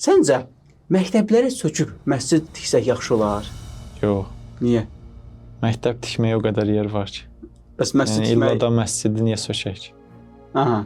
Səncə məktəbləri söküb məscid tiksək yaxşı olar? Yox. Niyə? Məktəb tikməyə o qədər yer var ki. Bəs məscid Yəni tikmək... illa da məscidi niyə sökək ki? Aha.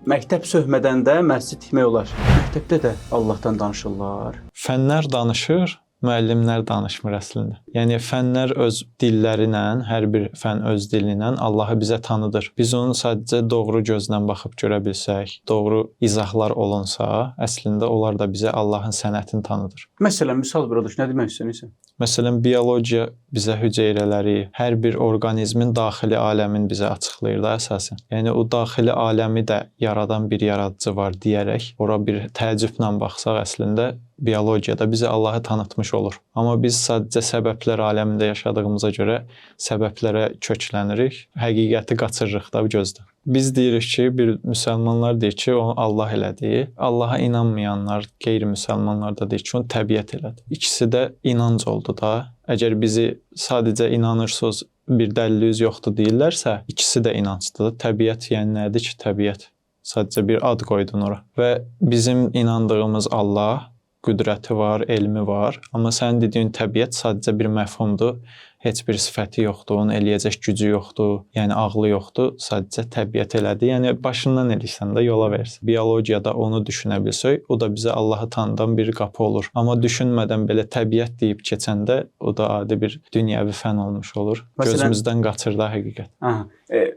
Məktəb söhmədən də məscid tikmək olar. Məktəbdə də Allahdan danışırlar. Fənlər danışır, müəllimlər danışmır əslində. Yəni fənlər öz dilləri ilə, hər bir fən öz dili ilə Allahı bizə tanıdır. Biz onu sadəcə doğru gözlə baxıb görə bilsək, doğru izahlar olunsa, əslində onlar da bizə Allahın sənətini tanıdır. Məsələn, misal bir oduş, nə demək istəyirsən? Məsələn, biologiya bizə hüceyrələri, hər bir orqanizmin daxili aləmini bizə açıqlayır da əsasən. Yəni o daxili aləmi də yaradan bir yaradıcı var deyərək, ora bir təəccüblə baxsaq əslində biologiyada bizə Allahı tanıtmış olur. Amma biz sadəcə səbəblər aləmində yaşadığımıza görə səbəblərə köklənirik, həqiqəti qaçırırıq da gözdən. Biz deyirik ki, bir müsəlmanlar deyir ki, o Allah elədi. Allaha inanmayanlar, qeyri-müsəlmanlar da deyir ki, onu təbiət elədi. İkisi də inanc oldu da. Əgər bizi sadəcə inanırsınız, bir dəliliniz yoxdur deyirlərsə, ikisi də inancdır. Təbiət yəni nədir ki, təbiət? Sadəcə bir ad qoydun ora. Və bizim inandığımız Allah qüdrəti var, elmi var. Amma sənin dediyin təbiət sadəcə bir məfhumdur. Heç bir sifəti yoxdur, onun eləyəcək gücü yoxdur, yəni ağlı yoxdur, sadəcə təbiət elədi. Yəni başından eləyirsən də yola versin. Biologiyada onu düşünə bilsək, o da bizə Allahı tanıdan bir qapı olur. Amma düşünmədən belə təbiət deyib keçəndə o da adi bir dünyəvi fən olmuş olur. Məsələn, gözümüzdən qaçır da həqiqət.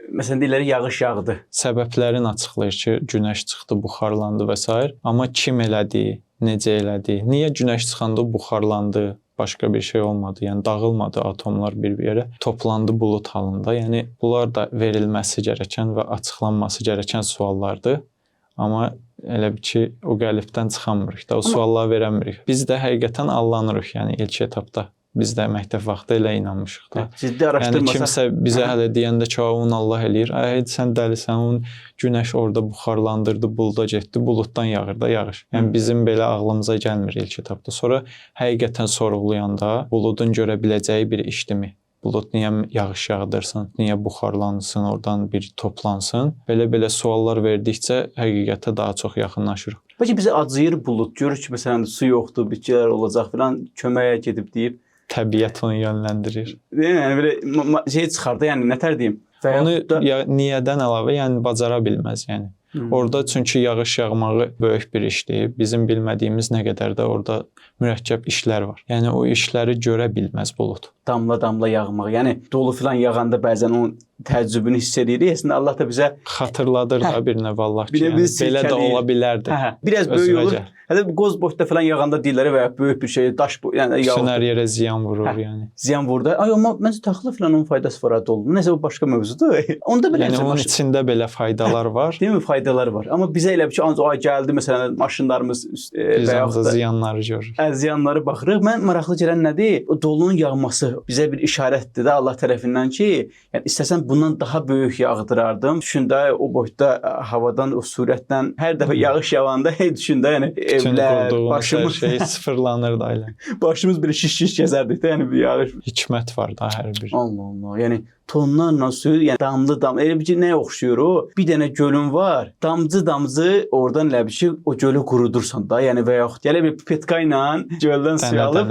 Məsələn, deyirlər yağış yağdı. Səbəblərini açıqlayır ki, günəş çıxdı, buxarlandı və s. Amma kim elədi, necə elədi, niyə günəş çıxanda buxarlandı? Başqa bir şey olmadı. Yəni dağılmadı atomlar bir yerə, toplandı bulut halında. Yəni bunlar da verilməsi gərəkən və açıqlanması gərəkən suallardır. Amma elə ki o qəlibdən çıxamırıq da, o sualları verəmirik. Biz də həqiqətən allanırıq, yəni ilk etapda. Biz də məktəb vaxtı elə inanmışıq da. Ciddi araşdırmasaq. Yəni kimsə bizə hələ deyəndə ki, onu Allah eləyir. Ay, sən dəlisən, onun günəş orada buxarlandırdı, buluda getdi, buluddan yağır da yağış. Yəni bizim belə ağlımıza gəlmir ilk etapda. Sonra həqiqətən sorğulayanda buludun görə biləcəyi bir işdimi? Bulud niyə yağış yağdırsın, niyə buxarlansın, oradan bir toplansın? Belə suallar verdikcə həqiqətə daha çox yaxınlaşırıq. Bəlkə bizə acıyır bulud, görür ki, məsələn, su yoxdur, bitkilər olacaq filan, köməyə gedib deyib. Təbiət onu yönləndirir. Yəni belə şey çıxardı, yəni nətər deyim? Onu niyədən əlavə, yəni bacara bilməz, yəni. Orada çünki yağış yağmağı böyük bir işdir. Bizim bilmədiyimiz nə qədər də orada mürəkkəb işlər var. Yəni o işləri görə bilməz bulud. Damla yağmaq. Yəni dolu filan yağanda bəzən onun təəccübünü hiss edirik. Əslində Allah da bizə xatırladır da bir növ Allah ki, yəni, belə də ola bilərdi. Biraz böyük olur. Hətta qoz boşda filan yağanda deyirlər və ya böyük bir şey daş yəni yağır. Bütün hər yerə ziyan vurur yəni. Ziyan vurdu. Ay amma məncə taxılı filan onun faydası var dolu. Nəsə bu başqa mövzudur. Onda belə yəni onun içində belə faydalar var. Deyilmi? Faydalar var. Amma bizə elə bir ki, ancaq ay gəldi məsələn maşınlarımız və ya da ziyanları görürük. Ziyanları baxırıq. Mən maraqlı gələn nədir? O dolunun yağması bizə bir işarətdir də Allah tərəfindən ki, yəni istəsən bundan daha böyük yağdırardım. Düşün də o boyda havadan, o sürətdən hər dəfə yağış yağanda düşün də yəni evlər, başımız şey sıfırlanır da elə. Başımız bir şiş gəzərdik də yəni bir yağış. Hikmət var da hər bir. Allah Allah. Yəni tonlarla su, yəni damlı elə bir ki, nəyə oxşuyur o? Bir dənə gölün var. Damcı oradan elə bir ki, o gölü qurudursan da, yəni və yaxud gələ bir pipetka ilə göldən su alıb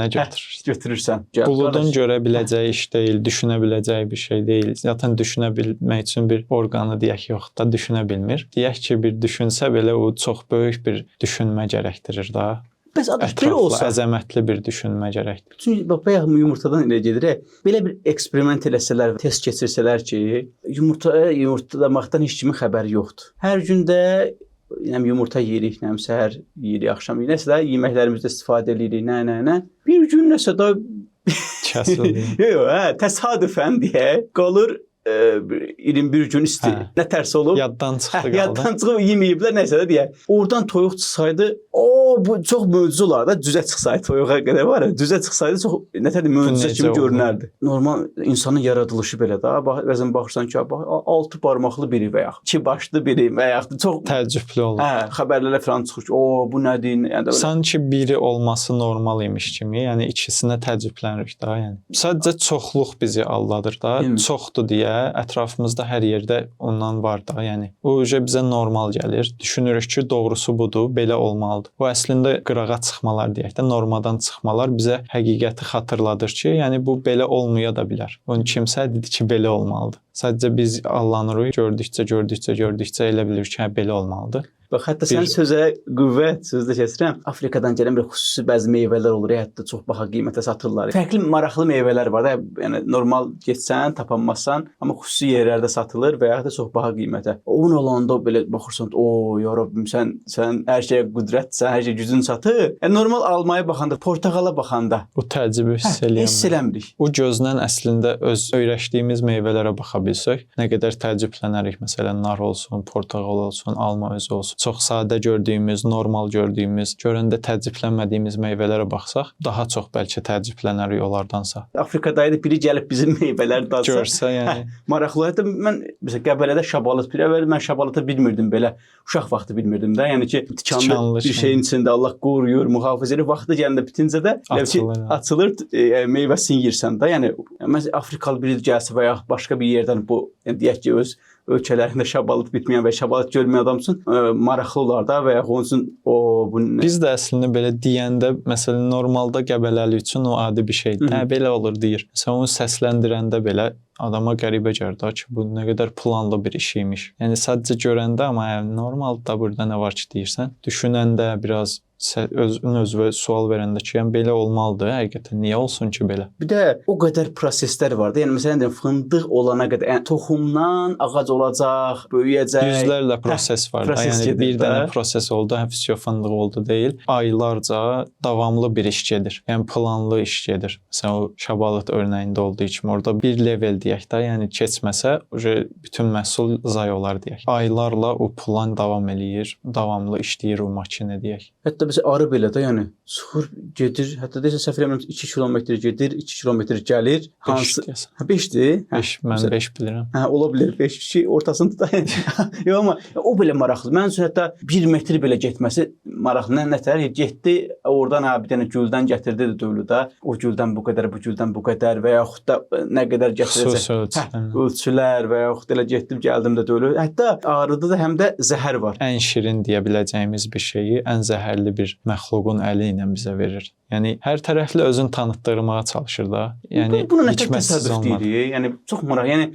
götürürsən. Buludun görə biləcəyi iş deyil, düşünə biləcəyi bir şey deyil. Zaten düşünə bilmək üçün bir orqanı deyək yox da düşünə bilmir. Deyək ki, bir düşünsə belə o çox böyük bir düşünmə gərəkdirir da. Bəs adaş belə olsa, əzəmətli bir düşünmə gərəkdir. Çünki bayaq yumurtadan elə gedirək. Belə bir eksperiment eləsələr, test keçirsələr ki, yumurtlamaqdan heç kimin xəbəri yoxdur. Hər gün də yumurta yeyirik, səhər yeyirik, axşam yeyirik, nəsə də yeməklərimizdə istifadə edirik, nə. Bir gün nəsə də kəsildi. Yox, təsadüfən deyə qalır 21 gün isti. Nə tərsi olub? Yaddan çıxdı qaldı. Yaddan çıxıb yeməyiblər, nəsə də deyək. Oradan toyuq çıxsaydı, bu çox möcüzə olardı. Düzə çıxsaydı toyuğa qədər var ya, düzə çıxsaydı çox nətərdir möcüzə kimi görünərdi. Normal insanın yaradılışı belə də. Bəzən baxırsan ki, 6 barmaqlı biri və ya 2 başlı biri və ya çox təəccüblü olur. Xəbərlərə falan çıxır ki, bu nədir? Yəni sanki biri olması normal imiş kimi, yəni ikisinə təəccüblənirik da, yəni. Sadəcə çoxluq bizi aldadır da. Çoxdur deyə ətrafımızda hər yerdə ondan var da, yəni. O bizə normal gəlir. Düşünürük ki, doğrusu budur, belə olmalıdır. O əslində qırağa çıxmalar deyək də, normadan çıxmalar bizə həqiqəti xatırladır ki, yəni bu belə olmaya da bilər. Onun kimsə dedi ki, belə olmalıdır. Sadəcə biz allanırıq, gördükcə elə bilirik ki, hə belə olmalıdır. Bax, hətta sən sözə qüvvət, sözdə keçirəm. Afrikadan gələn bir xüsusi bəzi meyvələr olur, hətta çox baha qiymətə satırlar. Fərqli maraqlı meyvələr var da, yəni normal getsən, tapanmazsan, amma xüsusi yerlərdə satılır və ya da çox baha qiymətə. Onun olanda belə baxırsan, o ya Rəbbim, sən hər şeyə qüdrətsən, hər şey gücün çatır. Yəni normal almaya baxanda, portağala baxanda bu təəccübü hiss eləyirəm. Hiss eləmirik. O gözlə əslində öz öyrəşdiyimiz meyvələrə baxa bilsək, nə qədər təəccüblənərik. Məsələn, nar olsun, portağal olsun, alma özü olsun. Çox sadə gördüyümüz, normal gördüyümüz, görəndə təəccüblənmədiyimiz meyvələrə baxsaq, daha çox bəlkə təəccüblənərik onlardansa. Afrikadaydı biri gəlib bizim meyvələri dadsa. Görsə, yəni. Maraqlı. Hətta mən məsələn Qəbələdə şabalıt bir əvvəl mən şabalıtı bilmirdim belə. Uşaq vaxtı bilmirdim də. Yəni ki, tikanlı bir şeyin içində Allah qoruyur, mühafizə edir. Vaxtı gələndə bitincə də açılır, meyvəsini yeyirsən də. Yəni məsələn Afrikalı biri gəlsə və ya başqa bir yerdən bu, yəni deyək ki, öz ölkələrində şabalıt bitməyən və şabalıt görməyən adam üçün maraqlı olar da və ya onun üçün bu biz də əslində belə deyəndə, məsələn, normalda Qəbələli üçün o adi bir şeydir. Hə, belə olur deyir. Sən onu səsləndirəndə belə adama qəribə gəlir ki, bu nə qədər planlı bir iş imiş. Yəni sadəcə görəndə, amma normalda burada nə var ki deyirsən, düşünəndə biraz özünə sual verəndə ki, yəni belə olmalıdır, həqiqətən niyə olsun ki belə? Bir də o qədər proseslər var da. Yəni məsələn deyim, fındıq olana qədər, yəni toxumdan ağac olacaq, böyüyəcək. Yüzlərlə proses var da. Yəni bir dənə proses oldu, həfisçə fındıq oldu deyil. Aylarca davamlı bir iş gedir. Yəni planlı iş gedir. Məsələn, o şabalıt örnəyində olduğu kimi orada bir level deyək də, yəni keçməsə, bütün məhsul zay olar deyək. Aylarla o plan davam eləyir, davamlı işləyir o makina deyək. Hətta bizə arı belə də, yəni çıxır, gedir, hətta deyəsən səhv eləmirəm 2 kilometr gedir, 2 kilometr gəlir. Hansı? 5-dir? 5, mən 5 bilirəm. Hə, ola bilər 5 ki, ortasında da. Yox, amma o belə maraqlı. Mənim üçün hətta 1 metr belə getməsi maraqlı. Nətər? Getdi, oradan bir dənə güldən gətirdi dövlətə. O güldən bu qədər, bu güldən bu qədər və yaxud da nə qədər gətirəcək. Ölçülər və yaxud elə getdim, gəldim də dövlət. Hətta arıda da həm də zəhər var. Ən şirin deyə biləcəyimiz bir şeyi ən zəhərli bir məxluqun əli ilə bizə verir. Yəni hər tərəfli özünü tanıtdırmağa çalışır da. Yəni bunu nə təsadüf deyirik? Yəni çox maraq. Yəni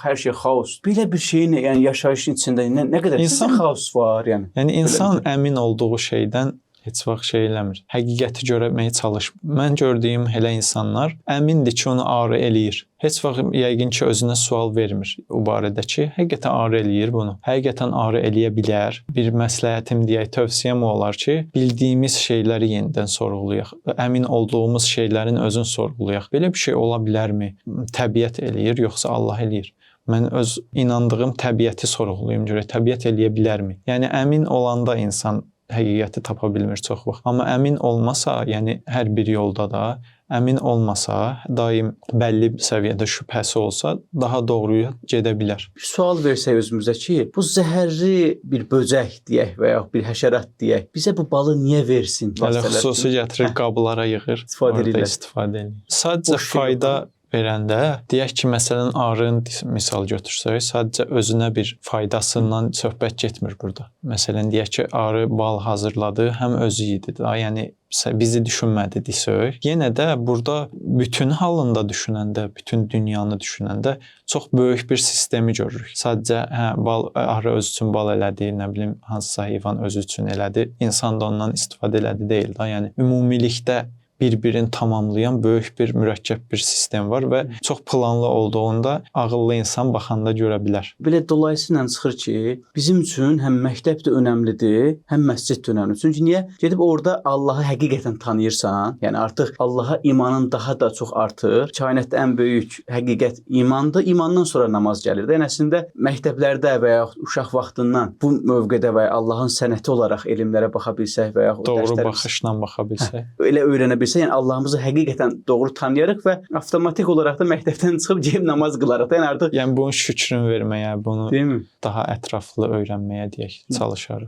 hər şey xaos. Belə bir şeyin, yəni yaşayışın içində nə qədər xaos var, yəni. Yəni insan əmin olduğu şeydən heç vaxt şey eləmir. Həqiqəti görməyə çalışır. Mən gördüyüm elə insanlar əmindir ki, onu arı eləyir. Heç vaxt yəqin ki, özünə sual vermir o barədə ki, həqiqətən arı eləyir bunu. Həqiqətən arı eləyə bilər. Bir məsləhətim deyək, tövsiyəm olar ki, bildiyimiz şeyləri yenidən sorğulayaq. Əmin olduğumuz şeylərin özünü sorğulayaq. Belə bir şey ola bilərmi? Təbiət eləyir, yoxsa Allah eləyir? Mən öz inandığım təbiəti sorğulayım görək, təbiət eləyə bilərmi? Yəni əmin olanda insan həqiqəti tapa bilmir çox vaxt. Amma əmin olmasa, yəni hər bir yolda da əmin olmasa, daim bəlli səviyyədə şübhəsi olsa, daha doğruya gedə bilər. Bir sual versək özümüzə ki, bu zəhərli bir böcək deyək və ya bir həşərat deyək, bizə bu balı niyə versin? Hələ xüsusi gətirir, qablara yığır, orada istifadə edir. Sadəcə fayda verəndə, deyək ki, məsələn, arının misal götürsək, sadəcə özünə bir faydasından söhbət getmir burada. Məsələn, deyək ki, arı bal hazırladı, həm özü yedi da, yəni bizi düşünmədi desək. Yenə də burada bütün halında düşünəndə, bütün dünyanı düşünəndə çox böyük bir sistemi görürük. Sadəcə arı öz üçün bal elədi, nə bilim, hansısa heyvan özü üçün elədi, insan da ondan istifadə elədi deyil da. Yəni ümumilikdə bir-birini tamamlayan böyük bir mürəkkəb bir sistem var və çox planlı olduğunda ağıllı insan baxanda görə bilər. Belə dolayısıyla çıxır ki, bizim üçün həm məktəb də önəmlidir, həm məscid də önəmlidir. Çünki niyə? Gedib orada Allahı həqiqətən tanıyırsan, yəni artıq Allaha imanın daha da çox artır. Kainatda ən böyük həqiqət imandır. İmandan sonra namaz gəlir. Yəni əslində məktəblərdə və ya uşaq vaxtından bu mövqedə və ya Allahın sənəti olaraq elmlərə baxa bilsək və ya doğru baxışla baxa bilsək, elə öyrənə bilsək, yəni Allahımızı həqiqətən doğru tanıyarıq və avtomatik olaraq da məktəbdən çıxıb gəlib namaz qılarıq. Yəni artıq bunun şükrünü verməyə, bunu daha ətraflı öyrənməyə deyək çalışarıq.